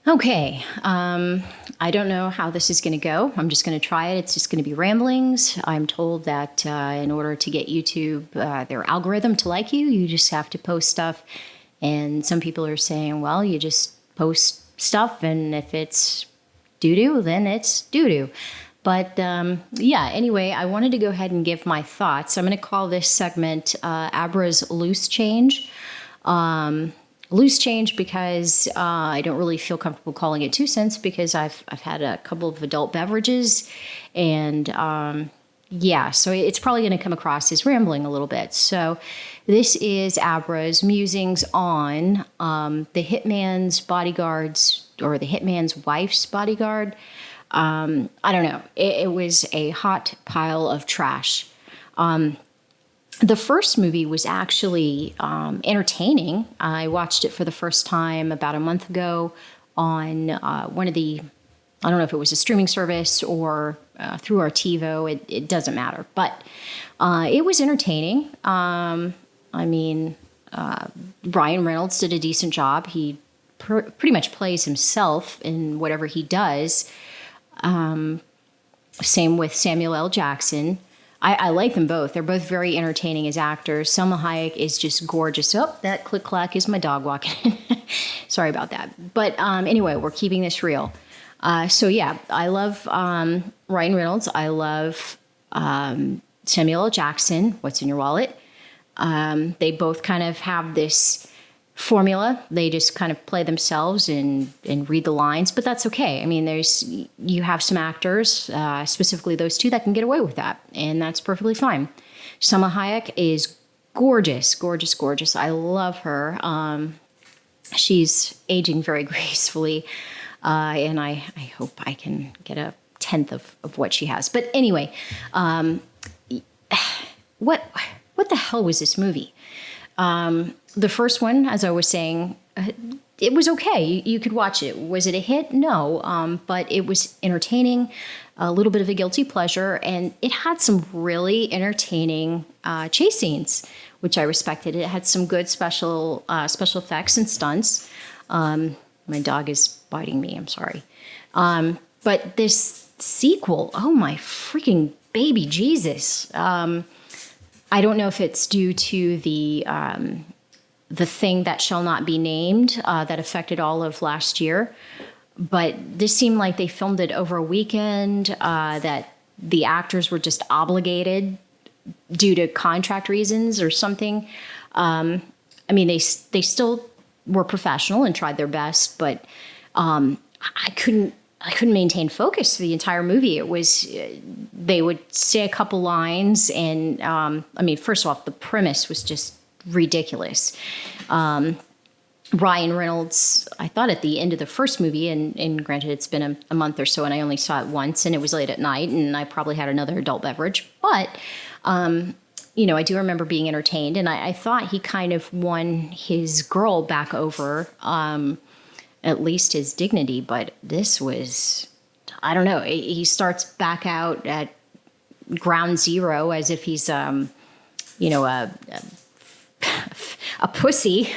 Okay, I don't know how this is going to go. I'm just going to try it. It's just going to be ramblings. I'm told that in order to get YouTube, their algorithm to like you, you just have to post stuff. And some people are saying, well, you just post stuff, and if it's doo-doo, then it's doo-doo. But yeah, anyway, I wanted to go ahead and give my thoughts. I'm going to call this segment Abra's Loose Change. Loose change because I don't really feel comfortable calling it 2 cents because I've had a couple of adult beverages, and yeah, so it's probably going to come across as rambling a little bit. So this is Abra's musings on the Hitman's Bodyguards, or the Hitman's Wife's Bodyguard. I don't know. It was a hot pile of trash. The first movie was actually entertaining. I watched it for the first time about a month ago on one of the, I don't know if it was a streaming service or through our TiVo. It doesn't matter. But it was entertaining. I mean, Ryan Reynolds did a decent job. He pretty much plays himself in whatever he does. Same with Samuel L. Jackson. I like them both. They're both very entertaining as actors. Selma Hayek is just gorgeous. Oh, that click-clack is my dog walking. Sorry about that. But anyway, we're keeping this real. So yeah, I love Ryan Reynolds. I love Samuel L. Jackson. What's in your wallet? They both kind of have this formula. They just kind of play themselves and read the lines, but that's okay. I mean, you have some actors, specifically those two, that can get away with that, and that's perfectly fine. Salma Hayek is gorgeous, gorgeous, gorgeous. I love her. She's aging very gracefully, and I hope I can get a tenth of what she has. But anyway, what the hell was this movie? The first one, as I was saying, it was okay. You could watch it. Was it a hit? No. But it was entertaining, a little bit of a guilty pleasure, and it had some really entertaining chase scenes, which I respected. It had some good special effects and stunts. My dog is biting me. I'm sorry. But this sequel, oh my freaking baby Jesus. I don't know if it's due to the thing that shall not be named that affected all of last year. But this seemed like they filmed it over a weekend, that the actors were just obligated due to contract reasons or something. I mean, they still were professional and tried their best, but I couldn't maintain focus for the entire movie. It was, they would say a couple lines, and I mean, first off, the premise was just ridiculous. Ryan Reynolds, I thought at the end of the first movie, and granted it's been a month or so, and I only saw it once, and it was late at night, and I probably had another adult beverage, but you know, I do remember being entertained, and I thought he kind of won his girl back over, at least his dignity, but this was, I don't know, he starts back out at ground zero as if he's, you know, a pussy.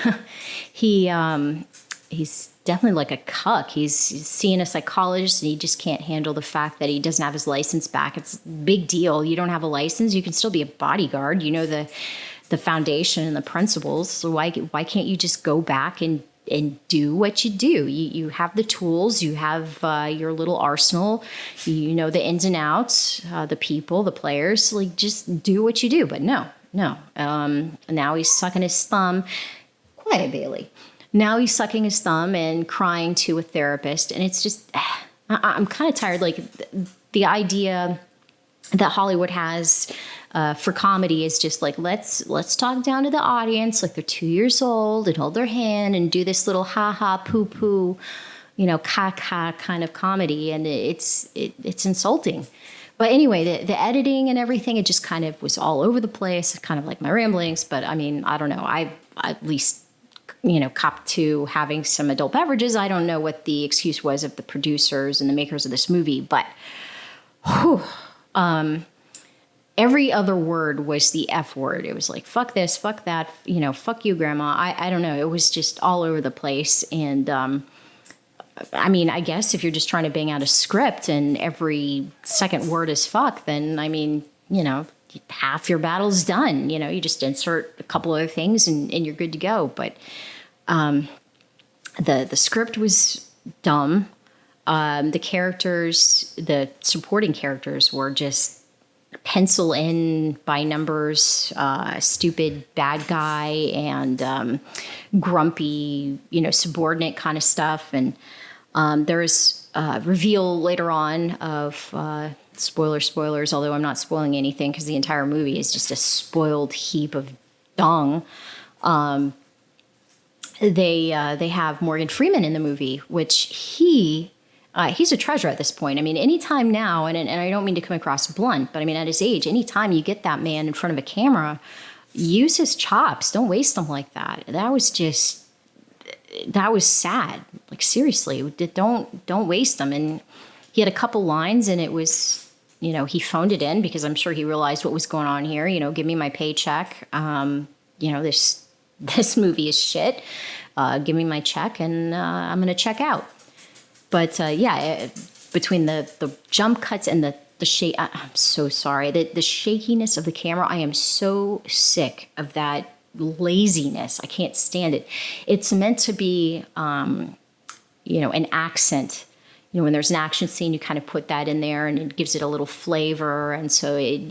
He's definitely like a cuck. He's seeing a psychologist, and he just can't handle the fact that he doesn't have his license back. It's a big deal. You don't have a license, you can still be a bodyguard. You know the foundation and the principles. So why can't you just go back and do what you do? You have the tools, you have your little arsenal, you know the ins and outs, the people, the players. Like, just do what you do. But no. Now he's sucking his thumb. Quiet, Bailey. Now he's sucking his thumb and crying to a therapist, and it's just, I'm kind of tired. Like, the idea that Hollywood has for comedy is just like, let's talk down to the audience like they're 2 years old and hold their hand and do this little ha ha poo poo, you know, ka kind of comedy, and it's insulting. But anyway, the editing and everything, it just kind of was all over the place, kind of like my ramblings. But I mean, I don't know. I at least, you know, copped to having some adult beverages. I don't know what the excuse was of the producers and the makers of this movie, but whew, every other word was the F word. It was like, fuck this, fuck that, you know, fuck you, grandma. I don't know. It was just all over the place. And I mean, I guess if you're just trying to bang out a script and every second word is fuck, then I mean, half your battle's done. You just insert a couple other things and you're good to go. But the script was dumb. The supporting characters were just pencil in by numbers, stupid bad guy and grumpy, subordinate kind of stuff. And there's a reveal later on of spoilers, although I'm not spoiling anything because the entire movie is just a spoiled heap of dung. They have Morgan Freeman in the movie, which he's a treasure at this point. I mean, anytime now, and I don't mean to come across blunt, but I mean, at his age, anytime you get that man in front of a camera, use his chops. Don't waste them like that. That was sad. Like, seriously, don't waste them. And he had a couple lines, and it was, he phoned it in because I'm sure he realized what was going on here. Give me my paycheck. This movie is shit. Give me my check, and I'm going to check out. But between the jump cuts and the shake, I'm so sorry. The shakiness of the camera, I am so sick of that laziness. I can't stand it. It's meant to be, an accent. When there's an action scene, you kind of put that in there and it gives it a little flavor. And so it,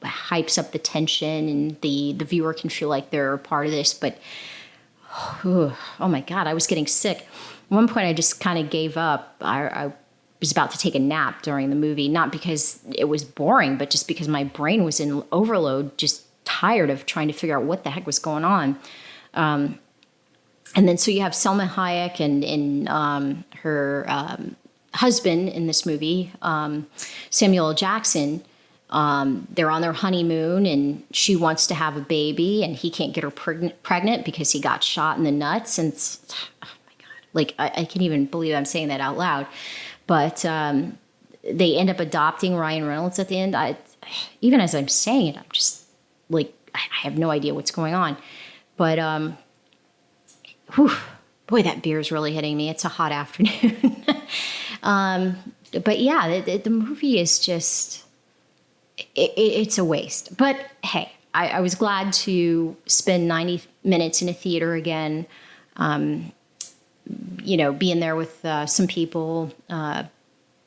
hypes up the tension and the viewer can feel like they're a part of this. But, oh my God, I was getting sick. At one point, I just kind of gave up. I was about to take a nap during the movie, not because it was boring, but just because my brain was in overload, just tired of trying to figure out what the heck was going on. And then so you have Selma Hayek and her husband in this movie, Samuel L. Jackson. They're on their honeymoon, and she wants to have a baby, and he can't get her pregnant because he got shot in the nuts. And like, I can't even believe I'm saying that out loud. But they end up adopting Ryan Reynolds at the end. Even as I'm saying it, I'm just like, I have no idea what's going on. But, boy, that beer is really hitting me. It's a hot afternoon. But yeah, the movie is just, it's a waste. But hey, I was glad to spend 90 minutes in a theater again. Being there with some people.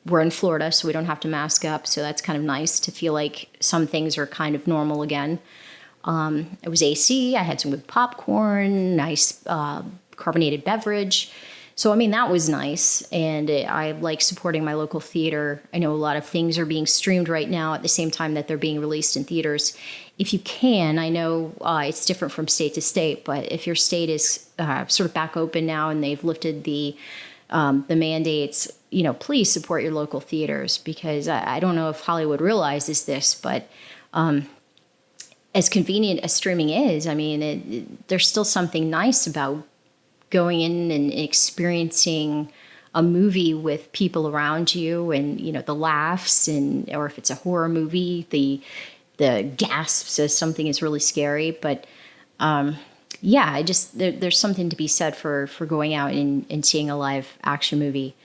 We're in Florida, so we don't have to mask up. So that's kind of nice to feel like some things are kind of normal again. It was AC. I had some good popcorn, nice carbonated beverage. So, I mean, that was nice. And I like supporting my local theater. I know a lot of things are being streamed right now at the same time that they're being released in theaters. If you can, I know it's different from state to state, but if your state is sort of back open now and they've lifted the mandates, please support your local theaters, because I don't know if Hollywood realizes this, but as convenient as streaming is, I mean, there's still something nice about going in and experiencing a movie with people around you, and the laughs, or if it's a horror movie, the gasps as something is really scary. But there's something to be said for going out and seeing a live action movie,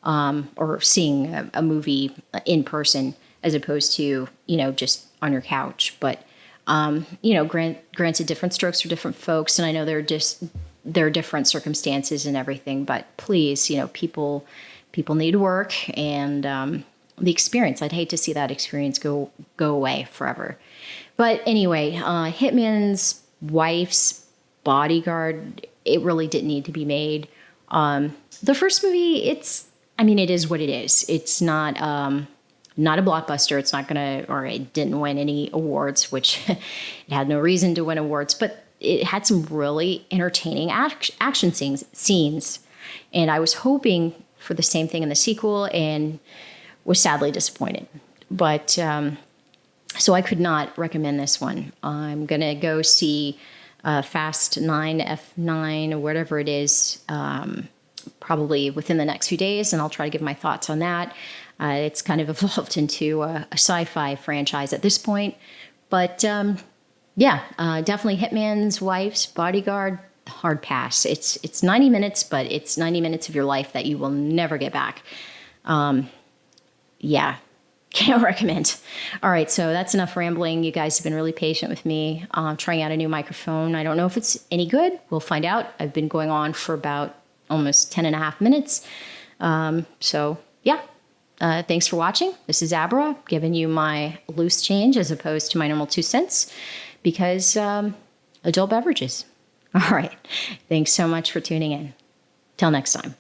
or seeing a movie in person as opposed to just on your couch. But granted, different strokes for different folks, and I know there are different circumstances and everything, but please, people need work and the experience. I'd hate to see that experience go away forever. But anyway, Hitman's Wife's Bodyguard, it really didn't need to be made. The first movie, it is what it is. It's not a blockbuster. It's not it didn't win any awards, which it had no reason to win awards, but it had some really entertaining action scenes. And I was hoping for the same thing in the sequel and was sadly disappointed. But so I could not recommend this one. I'm going to go see Fast 9, F9, or whatever it is, probably within the next few days, and I'll try to give my thoughts on that. It's kind of evolved into a sci-fi franchise at this point. But definitely Hitman's Wife's Bodyguard. hard pass. It's 90 minutes, but it's 90 minutes of your life that you will never get back. Yeah, can't recommend. All right, so that's enough rambling. You guys have been really patient with me trying out a new microphone. I don't know if it's any good. We'll find out. I've been going on for about almost 10 and a half minutes. So yeah, thanks for watching. This is Abra giving you my loose change as opposed to my normal 2 cents because adult beverages. All right. Thanks so much for tuning in. Till next time.